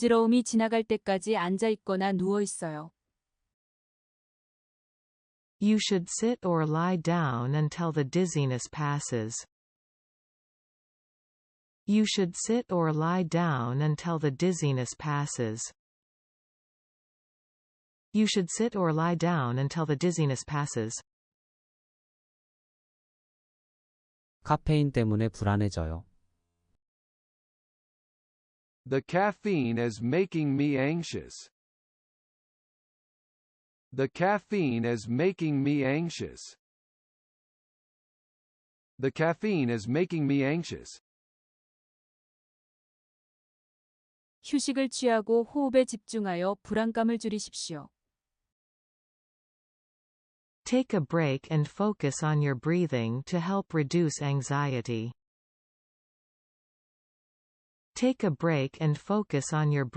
어지러움이 지나갈 때까지 앉아 있거나 누워 있어요. You should sit or lie down until the dizziness passes. You should sit or lie down until the dizziness passes. You should sit or lie down until the dizziness passes. 카페인 때문에 불안해져요. The caffeine is making me anxious. The caffeine is making me anxious. The caffeine is making me anxious. 휴식을 취하고 호흡에 집중하여 불안감을 줄이십시오. Take a break and focus on your breathing to help reduce anxiety. Take a break and focus on your breathing.